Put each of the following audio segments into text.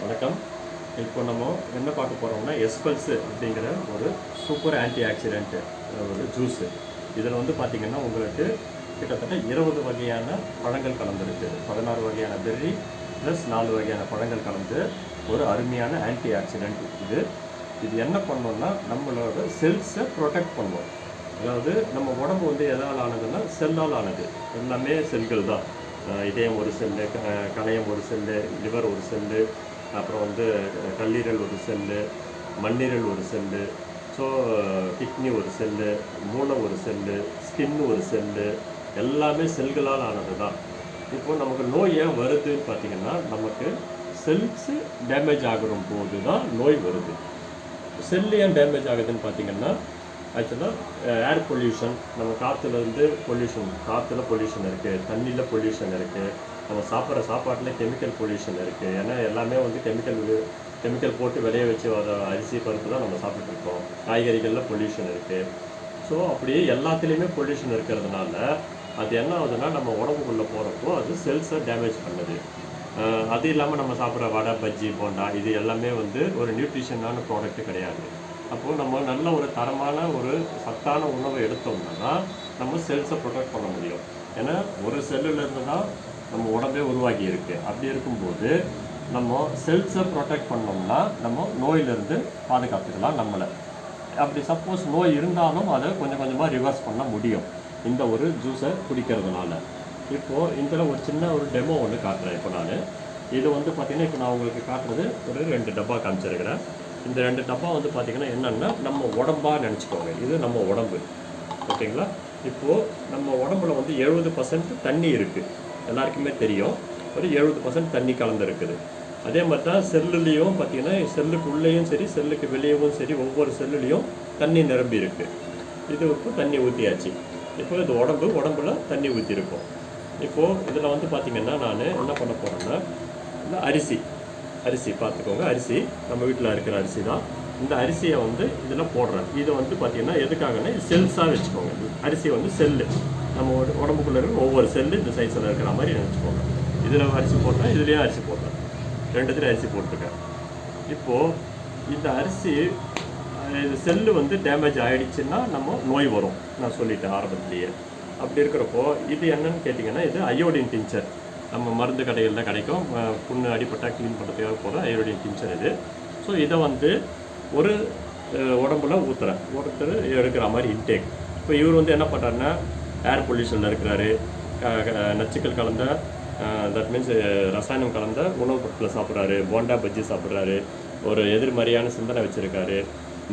வணக்கம். இப்போ நம்ம என்ன பார்க்க போகிறோம்னா எஸ்பல்ஸு அப்படிங்கிற ஒரு சூப்பர் ஆன்டி ஆக்சிடென்ட்டு ஒரு ஜூஸு. இதில் வந்து பார்த்திங்கன்னா உங்களுக்கு கிட்டத்தட்ட 20 வகையான பழங்கள் கலந்துருக்கு. 16 வகையான பெர்ரி ப்ளஸ் 4 வகையான பழங்கள் கலந்து ஒரு அருமையான ஆன்டி ஆக்சிடென்ட் இது. இது என்ன பண்ணோம்னா நம்மளோட செல்ஸை ப்ரொடெக்ட் பண்ணுவோம். அதாவது நம்ம உடம்பு வந்து எதால் ஆனதுன்னா செல்லால் ஆனது. எல்லாமே செல்கள் தான். இதயம் ஒரு செல்லு, கணையம் ஒரு செல்லு, லிவர் ஒரு செல்லு, அப்புறம் வந்து கல்லீரல் ஒரு செல்லு, மண்ணீரல் ஒரு செல்லு, ஸோ கிட்னி ஒரு செல்லு, மூளை ஒரு செல்லு, ஸ்கின்னு ஒரு செல்லு, எல்லாமே செல்களால் ஆனது தான். இப்போது நமக்கு நோய் ஏன் வருதுன்னு பார்த்திங்கன்னா நமக்கு செல்ஸு டேமேஜ் ஆகிற போது தான் நோய் வருது. செல்லு ஏன் டேமேஜ் ஆகுதுன்னு பார்த்திங்கன்னா ஆக்சுவலாக ஏர் பொல்யூஷன், நம்ம காற்றுலேருந்து பொல்யூஷன், காற்றுல பொல்யூஷன் இருக்குது, தண்ணியில் பொல்யூஷன் இருக்குது, நம்ம சாப்பிட்ற சாப்பாட்டில் கெமிக்கல் பொல்யூஷன் இருக்குது. ஏன்னா எல்லாமே வந்து கெமிக்கல் போட்டு விளைய வச்சு வர அரிசி பருப்பு தான் நம்ம சாப்பிட்டுருக்கோம். காய்கறிகளில் பொல்யூஷன் இருக்குது. ஸோ அப்படியே எல்லாத்துலேயுமே பொல்யூஷன் இருக்கிறதுனால அது என்ன ஆகுதுன்னா நம்ம உடம்புக்குள்ளே போகிறப்போ அது செல்ஸை டேமேஜ் பண்ணுது. அது இல்லாமல் நம்ம சாப்பிட்ற வடை, பஜ்ஜி, போண்டா இது எல்லாமே வந்து ஒரு நியூட்ரிஷனான ப்ராடக்ட்டு கிடையாது. அப்போது நம்ம நல்ல ஒரு தரமான ஒரு சத்தான உணவை எடுத்தோம்னா நம்ம செல்ஸை ப்ரொடெக்ட் பண்ண முடியும். ஏன்னா ஒரு செல்லுலேருந்து தான் நம்ம உடம்பே உருவாகி இருக்குது. அப்படி இருக்கும்போது நம்ம செல்ஸை ப்ரொடெக்ட் பண்ணோம்னா நம்ம நோயிலிருந்து பாதுகாத்துக்கலாம் நம்மளை. அப்படி சப்போஸ் நோய் இருந்தாலும் அதை கொஞ்சம் கொஞ்சமாக ரிவர்ஸ் பண்ண முடியும் இந்த ஒரு ஜூஸை குடிக்கிறதுனால. இப்போது இதில் ஒரு சின்ன ஒரு டெமோ ஒன்று காட்டுறேன். இப்போ நான் இது வந்து பார்த்திங்கன்னா இப்போ நான் உங்களுக்கு காட்டுறது ஒரு 2 டப்பா காமிச்சிருக்கிறேன். இந்த 2 டப்பா வந்து பார்த்திங்கன்னா என்னென்னா நம்ம உடம்பாக நினச்சிக்கோங்க. இது நம்ம உடம்பு, ஓகேங்களா? இப்போது நம்ம உடம்புல வந்து 70% தண்ணி இருக்குது, எல்லாருக்குமே தெரியும். ஒரு 70% தண்ணி கலந்துருக்குது. அதே மாதிரி தான் செல்லுலேயும் பார்த்திங்கன்னா செல்லுக்குள்ளேயும் சரி செல்லுக்கு வெளியவும் சரி ஒவ்வொரு செல்லுலேயும் தண்ணி நிரம்பி இருக்குது. இது இப்போ தண்ணி ஊற்றியாச்சு. இப்போ இது உடம்புல தண்ணி ஊற்றிருக்கோம். இப்போது இதில் வந்து பார்த்திங்கன்னா நான் என்ன பண்ண போகிறேன்னா இந்த அரிசி பார்த்துக்கோங்க. அரிசி நம்ம வீட்டில் இருக்கிற அரிசி தான். இந்த அரிசியை வந்து இதில் போடுறேன். இதை வந்து பார்த்திங்கன்னா எதுக்காகனா இது செல்ஸாக வச்சுக்கோங்க. அரிசி வந்து செல்லு, நம்ம உடம்புக்குள்ளே இருக்கிற ஒவ்வொரு செல்லு இந்த சைஸில் இருக்கிற மாதிரி நினச்சிக்கோங்க. இதில் அரிசி போட்டேன், இதுலேயும் அரிசி போட்டேன், 2த்துலேயும் அரிசி போட்டிருக்கேன். இப்போது இந்த அரிசி இது செல்லு வந்து டேமேஜ் ஆகிடுச்சுன்னா நம்ம நோய் வரும், நான் சொல்லிட்டேன் ஆரம்பத்துலேயே. அப்படி இருக்கிறப்போ இது என்னன்னு கேட்டிங்கன்னா இது அயோடின் டிஞ்சர். நம்ம மருந்து கடைகளில் கிடைக்கும். புண்ணு அடிப்பட்டால் க்ளீன் பண்ணுறதுக்காக போகிற அயோடின் டிஞ்சர் இது. ஸோ இதை வந்து ஒரு உடம்புல ஊற்றுறேன், ஒருத்தர் எடுக்கிற மாதிரி இன்டேக். இப்போ இவர் வந்து என்ன பண்ணுறாருன்னா ஏர் பொல்யூஷனில் இருக்கிறாரு, நச்சுக்கள் கலந்த தட் மீன்ஸ் ரசாயனம் கலந்த உணவுப் பொருட்களை சாப்பிட்றாரு, போண்டா பஜ்ஜி சாப்பிட்றாரு, ஒரு எதிர்மறையான சிந்தனை வச்சுருக்காரு,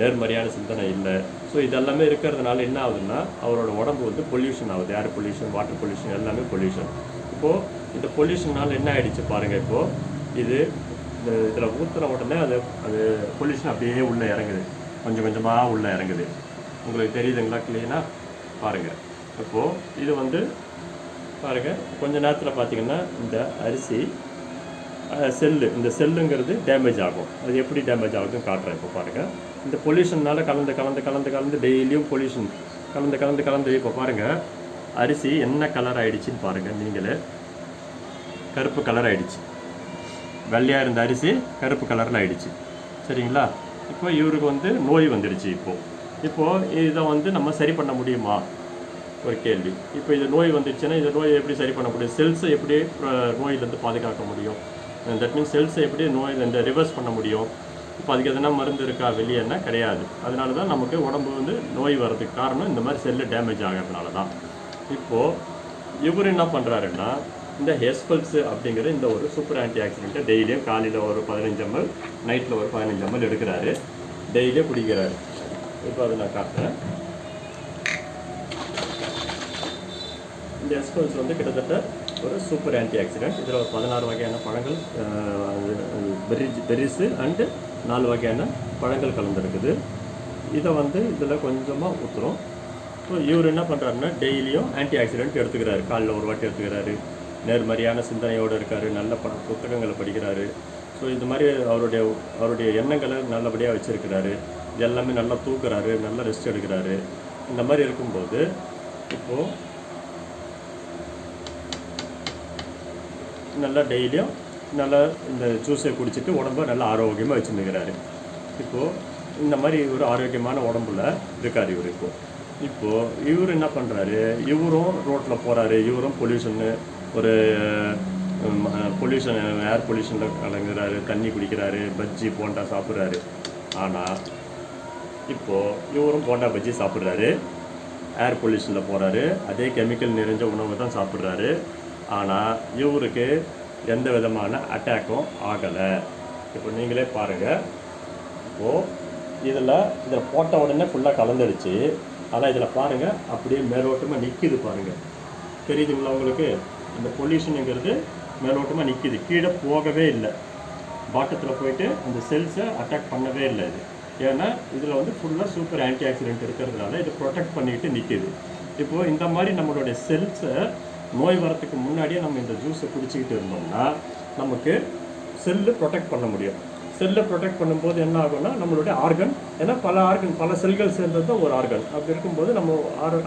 நேர்மறையான சிந்தனை இல்லை. ஸோ இதெல்லாமே இருக்கிறதுனால என்ன ஆகுதுன்னா அவரோட உடம்பு வந்து பொல்யூஷன் ஆகுது. ஏர் பொல்யூஷன், வாட்டர் பொல்யூஷன், எல்லாமே பொல்யூஷன். இப்போது இந்த பொல்யூஷனால் என்ன ஆகிடுச்சு பாருங்கள். இப்போது இதில் ஊற்றுற உடனே அது பொல்யூஷன் அப்படியே உள்ளே இறங்குது, கொஞ்சம் கொஞ்சமாக உள்ளே இறங்குது. உங்களுக்கு தெரியுதுங்களா? க்ளீனாக பாருங்கள். இப்போது இது வந்து பாருங்கள், கொஞ்சம் நேரத்தில் பார்த்திங்கன்னா இந்த அரிசி செல்லு, இந்த செல்லுங்கிறது டேமேஜ் ஆகும். அது எப்படி டேமேஜ் ஆகுதுன்னு காட்டுறேன். இப்போ பாருங்கள், இந்த பொல்யூஷனால் கலந்து டெய்லியும் பொல்யூஷன் கலந்து இப்போ பாருங்கள் அரிசி என்ன கலர் ஆகிடுச்சின்னு பாருங்கள். நீங்களே கருப்பு கலர் ஆகிடுச்சு. வெள்ளையாக இருந்த அரிசி கருப்பு கலரில் ஆகிடுச்சு. சரிங்களா? இப்போ இவருக்கு வந்து நோய் வந்துடுச்சு. இப்போது இதை வந்து நம்ம சரி பண்ண முடியுமா ஒரு கேள்வி. இப்போ இது நோய் வந்துடுச்சுன்னா இந்த நோயை எப்படி சரி பண்ண முடியும்? செல்ஸை எப்படி நோயிலேருந்து பாதுகாக்க முடியும்? தட் மீன்ஸ் செல்ஸை எப்படி இந்த ரிவர்ஸ் பண்ண முடியும்? இப்போ அதுக்கு எதனா மருந்து இருக்கா வெளியேன்னா கிடையாது. அதனால தான் நமக்கு உடம்பு வந்து நோய் வர்றதுக்கு காரணம் இந்த மாதிரி செல்லு டேமேஜ் ஆகிறதுனால தான். இப்போது இவர் என்ன பண்ணுறாருன்னா இந்த எஸ்பல்ஸு அப்படிங்கிற இந்த ஒரு சூப்பர் ஆன்டி ஆக்சிடென்ட்டை டெய்லியும் காலையில் ஒரு 15 ml, நைட்டில் ஒரு 15 ml எடுக்கிறாரு, டெய்லியும் குடிக்கிறாரு. இப்போ அதை நான் காட்டுறேன். இந்த எஸ்பல்ஸ் வந்து கிட்டத்தட்ட ஒரு சூப்பர் ஆன்டி ஆக்சிடென்ட். இதில் ஒரு 16 வகையான பழங்கள், பெர்ரிஸு அண்டு 4 வகையான பழங்கள் கலந்துருக்குது. இதை வந்து இதில் கொஞ்சமாக ஊற்றுறோம். ஸோ இவர் என்ன பண்ணுறாருன்னா டெய்லியும் ஆன்டி ஆக்சிடென்ட் எடுத்துக்கிறாரு. காலையில் ஒரு வாட்டி எடுத்துக்கிறாரு, நேர்மறையான சிந்தனையோடு இருக்கார், நல்ல புத்தகங்களை படிக்கிறாரு. ஸோ இது மாதிரி அவருடைய எண்ணங்களை நல்லபடியாக வச்சுருக்கிறாரு. இது எல்லாமே நல்லா தூக்குறாரு, நல்லா ரெஸ்ட் எடுக்கிறாரு. இந்த மாதிரி இருக்கும்போது இப்போது நல்லா டெய்லியும் நல்லா இந்த ஜூஸை குடிச்சிட்டு உடம்ப நல்லா ஆரோக்கியமாக வச்சுருக்கிறாரு. இப்போது இந்த மாதிரி ஒரு ஆரோக்கியமான உடம்புல இருக்கார் இவர். இப்போது இவர் என்ன பண்ணுறாரு, இவரும் ரோட்டில் போகிறாரு, இவரும் பொல்யூஷன்னு ஒரு பொல்யூஷன் ஏர் பொல்யூஷனில் கலங்குறாரு, தண்ணி குடிக்கிறாரு, பஜ்ஜி போண்டா சாப்பிட்றாரு. ஆனால் இப்போது இவரும் போண்டா பஜ்ஜி சாப்பிட்றாரு, ஏர் பொல்யூஷனில் போகிறாரு, அதே கெமிக்கல் நிறைஞ்ச உணவு தான் சாப்பிட்றாரு. ஆனால் இவருக்கு எந்த விதமான அட்டாக்கும் ஆகலை. இப்போ நீங்களே பாருங்கள். இப்போது இதில் போட்ட உடனே ஃபுல்லாக கலந்துடுச்சு. ஆனால் இதில் பாருங்கள் அப்படியே மேலோட்டமாக நிற்கிது பாருங்கள். தெரியுதுங்களா உங்களுக்கு? இந்த பொல்யூஷனுங்கிறது மேலோட்டமாக நிற்கிது, கீழே போகவே இல்லை, பாட்டத்தில் போயிட்டு அந்த செல்ஸை அட்டாக் பண்ணவே இல்லை. இது ஏன்னா இதில் வந்து ஃபுல்லாக சூப்பர் ஆன்டி ஆக்சிடென்ட் இருக்கிறதுனால இது ப்ரொடெக்ட் பண்ணிட்டு நிற்கிது. இப்போது இந்த மாதிரி நம்மளுடைய செல்ஸை நோய் வரத்துக்கு முன்னாடியே நம்ம இந்த ஜூஸை குடிச்சிக்கிட்டு இருந்தோம்னா நமக்கு செல்லு ப்ரொடெக்ட் பண்ண முடியும். செல்லை ப்ரொடெக்ட் பண்ணும்போது என்ன ஆகும்னா நம்மளுடைய ஆர்கன், ஏன்னா பல செல்கள் சேர்ந்தது தான் ஒரு ஆர்கன். அப்படி இருக்கும்போது நம்ம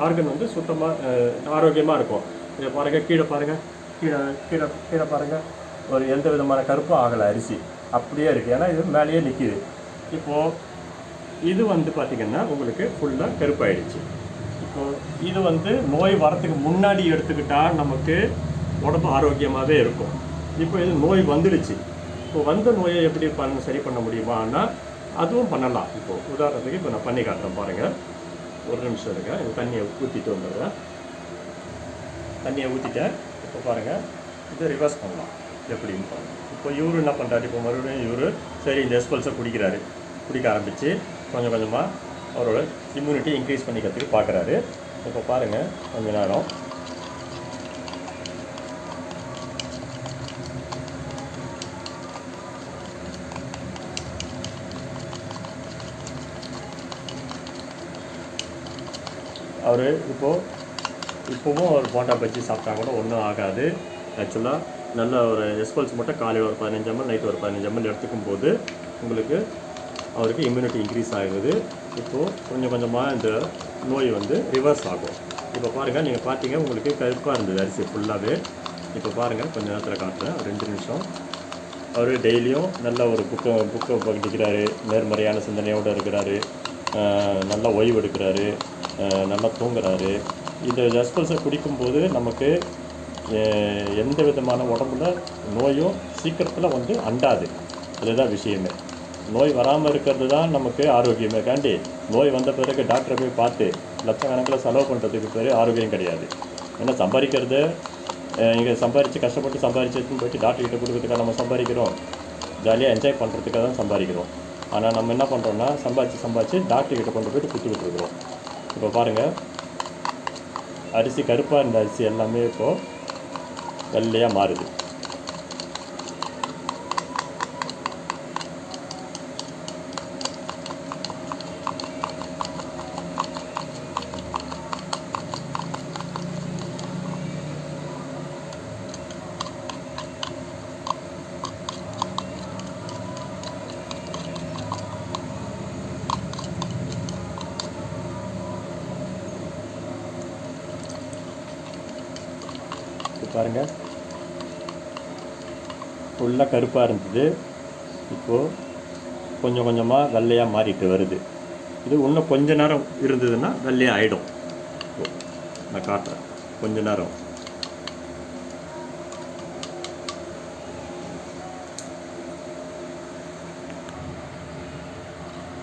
ஆர்கன் வந்து சுத்தமாக ஆரோக்கியமாக இருக்கும். இதை பாருங்கள், கீழே பாருங்கள், கீழே கீழே கீழே பாருங்கள், ஒரு எந்த விதமான கருப்பும் ஆகலை, அரிசி அப்படியே இருக்குது. ஏன்னா இது மேலேயே நிற்கிது. இப்போது இது வந்து பார்த்திங்கன்னா உங்களுக்கு ஃபுல்லாக கருப்பாயிடுச்சு. இப்போது இது வந்து நோய் வரத்துக்கு முன்னாடி எடுத்துக்கிட்டால் நமக்கு உடம்பு ஆரோக்கியமாகவே இருக்கும். இப்போ இது நோய் வந்துடுச்சு. இப்போ வந்த நோயை எப்படி சரி பண்ண முடியுமான்னா அதுவும் பண்ணலாம். இப்போது உதாரணத்துக்கு இப்போ நான் பண்ணி காட்டுறேன் பாருங்கள். ஒரு நிமிஷம் இருங்க, இந்த தண்ணியை ஊற்றிட்டு வந்துடுறேன். தண்ணியை ஊற்றிட்டேன். இப்போ பாருங்கள், இதை ரிவர்ஸ் பண்ணலாம் எப்படின்னு பாருங்கள். இப்போ இவரு என்ன பண்ணுறாரு, இப்போ மறுபடியும் இவர் சரி இந்த எஸ்பல்ஸை குடிக்க ஆரம்பித்து கொஞ்சம் கொஞ்சமாக அவரோட இம்யூனிட்டி இன்க்ரீஸ் பண்ணிக்கிறதுக்கு பார்க்குறாரு. இப்போ பாருங்கள், கொஞ்ச நேரம் அவர் இப்போவும் ஒரு போண்டா பஜ்ஜி சாப்பிட்டா கூட ஒன்றும் ஆகாது. ஆக்சுவலாக நல்ல ஒரு எஸ்பல்ஸ் மட்டும் காலையில் ஒரு 15 ml, நைட்டு ஒரு 15 ml எடுத்துக்கும் போது உங்களுக்கு அவருக்கு இம்யூனிட்டி இன்க்ரீஸ் ஆகுது. இப்போது கொஞ்சம் கொஞ்சமாக இந்த நோய் வந்து ரிவர்ஸ் ஆகும். இப்போ பாருங்கள், நீங்கள் பார்த்தீங்க உங்களுக்கு கருப்பாக இருந்தது அரிசி ஃபுல்லாகவே. இப்போ பாருங்கள், கொஞ்சம் நேரத்தில் காட்டுறேன், 2 நிமிஷம். அவர் டெய்லியும் நல்ல ஒரு புக்கை படிக்கிறாரு, நேர்மறையான சிந்தனையோடு இருக்கிறாரு, நல்லா ஓய்வு எடுக்கிறாரு, நல்லா தூங்குறாரு. இந்த எஸ்பல்ஸை குடிக்கும்போது நமக்கு எந்த விதமான உடம்புல நோயும் சீக்கிரத்தில் வந்து அண்டாது. அதுதான் விஷயமே. நோய் வராமல் இருக்கிறது தான் நமக்கு ஆரோக்கியமே காண்டி நோய் வந்த பிறகு டாக்டரை போய் பார்த்து லட்சக்கணக்கில் செலவு பண்ணுறதுக்கு பேர் ஆரோக்கியம் கிடையாது. ஏன்னா சம்பாதிக்கிறது இங்கே கஷ்டப்பட்டு சம்பாதிச்சதுன்னு போயிட்டு டாக்டர்கிட்ட கொடுக்கறதுக்காக நம்ம சம்பாதிக்கிறோம், ஜாலியாக என்ஜாய் பண்ணுறதுக்காக தான் சம்பாதிக்கிறோம். ஆனால் நம்ம என்ன பண்ணுறோன்னா சம்பாதிச்சு டாக்டர்கிட்ட கொண்டு போய்ட்டு கொடுத்துக்கிட்டு இருக்கிறோம். இப்போ பாருங்கள், அரிசி கருப்பாக இருந்த அரிசி எல்லாமே இப்போது வெள்ளையாக மாறுது. பாருங்கள், ஃபுல்லாக கருப்பாக இருந்தது, இப்போது கொஞ்சம் கொஞ்சமாக வெள்ளையாக மாறிட்டு வருது. இது இன்னும் கொஞ்ச நேரம் இருந்ததுன்னா வெள்ளையாக ஆகிடும். நான் காட்டுறேன் கொஞ்ச நேரம்.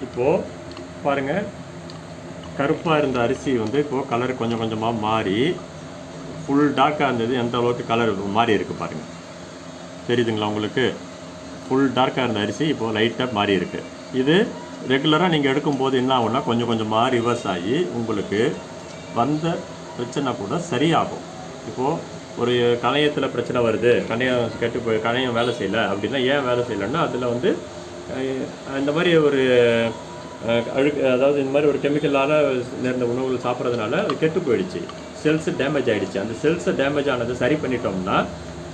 இப்போது பாருங்கள், கருப்பாக இருந்த அரிசி வந்து இப்போது கலர் கொஞ்சம் கொஞ்சமாக மாறி ஃபுல் டார்க்காக இருந்தது. எந்த அளவுக்கு கலர் மாறி இருக்குது பாருங்கள், தெரியுதுங்களா உங்களுக்கு? ஃபுல் டார்க்காக இருந்த அரிசி இப்போது லைட்டாக மாறி இருக்குது. இது ரெகுலராக நீங்கள் எடுக்கும்போது என்ன ஆகும்னா கொஞ்சம் கொஞ்சமாக ரிவர்ஸ் ஆகி உங்களுக்கு வந்த பிரச்சனை கூட சரியாகும். இப்போது ஒரு கணையத்தில் பிரச்சனை வருது, கணையம் கெட்டு போய் கணையம் வேலை செய்யலை அப்படின்னா ஏன் வேலை செய்யலைன்னா அதில் வந்து இந்த மாதிரி ஒரு அதாவது இந்த மாதிரி ஒரு கெமிக்கலால் நேர்ந்த உணவுகள் சாப்பிட்றதுனால அது கெட்டு போயிடுச்சு, செல்ஸு டேமேஜ் ஆகிடுச்சு. அந்த செல்ஸை டேமேஜ் ஆனதை சரி பண்ணிட்டோம்னா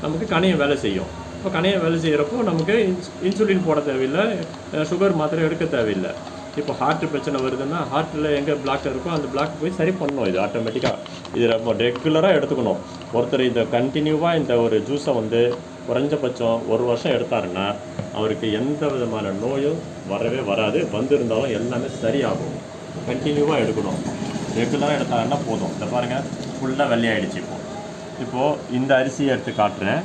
நமக்கு கணையம் வேலை செய்யும். இப்போ கணையம் வேலை செய்கிறப்போ நமக்கு இன்சுலின் போட தேவையில்லை, சுகர் மாத்திரை எடுக்க தேவையில்லை. இப்போ ஹார்ட் பிரச்சனை வருதுன்னா ஹார்ட்டில் எங்கே பிளாக் இருக்கோ அந்த பிளாக் போய் சரி பண்ணணும். இது ஆட்டோமேட்டிக்காக இது ரொம்ப ரெகுலராக எடுத்துக்கணும். ஒருத்தர் இந்த கண்டினியூவாக இந்த ஒரு ஜூஸை வந்து குறைஞ்சபட்சம் 1 வருஷம் எடுத்தாருன்னா அவருக்கு எந்த விதமான நோயும் வரவே வராது. வந்திருந்தாலும் எல்லாமே சரியாகும். கண்டினியூவாக எடுக்கணும். ரெகுலராக எடுத்தாருன்னா போதும். இந்த பாருங்கள், ஃபுல்லாக வெள்ளையாயிடுச்சு. இப்போது இந்த அரிசியை எடுத்து காட்டுறேன்.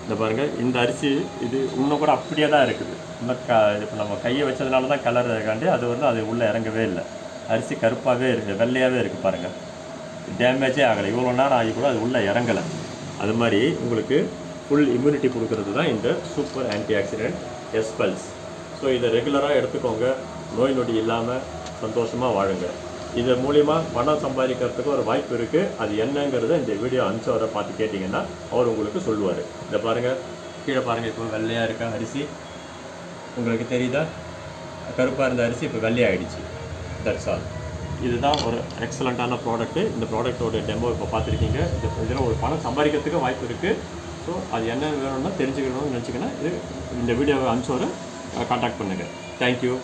இந்த பாருங்கள், இந்த அரிசி இது இன்னும் கூட அப்படியே தான் இருக்குது. இன்னும் இப்போ நம்ம கையை வச்சதுனால தான் கலர் காண்டி அது அது உள்ளே இறங்கவே இல்லை. அரிசி கருப்பாகவே இருக்குது, வெள்ளையாகவே இருக்குது. பாருங்கள், டேமேஜே ஆகலை. இவ்வளோ நேரம் ஆகி கூட அது உள்ளே இறங்கலை. அது மாதிரி உங்களுக்கு ஃபுல் இம்யூனிட்டி கொடுக்கறது தான் இந்த சூப்பர் ஆன்டி ஆக்சிடென்ட் எஸ்பல்ஸ். ஸோ இதை ரெகுலராக எடுத்துக்கோங்க. நோய் நொடி இல்லாமல் சந்தோஷமாக வாழுங்க. இது மூலிமா பணம் சம்பாதிக்கிறதுக்கு ஒரு வாய்ப்பு இருக்குது. அது என்னங்கிறத இந்த வீடியோ அனுப்பிச்சவரை பார்த்து கேட்டிங்கன்னா அவர் உங்களுக்கு சொல்லுவார். இதை பாருங்கள், கீழே பாருங்கள், இப்போ வெள்ளையாக இருக்க அரிசி உங்களுக்கு தெரியுதா? கருப்பாக இருந்த அரிசி இப்போ வெள்ளையாகிடுச்சு. That's all. இதுதான் ஒரு எக்ஸலண்ட்டான ப்ராடக்ட்டு. இந்த ப்ராடக்ட்டோட டெமோ இப்போ பார்த்துருக்கீங்க. இதில் ஒரு பணம் சம்பாதிக்கிறதுக்கு வாய்ப்பு இருக்குது. ஸோ அது என்ன வேணும்னா தெரிஞ்சுக்கணும்னு நினச்சிங்கன்னா இந்த வீடியோவை அனுப்பிச்சவரை கான்டாக்ட் பண்ணுங்கள். தேங்க்யூ.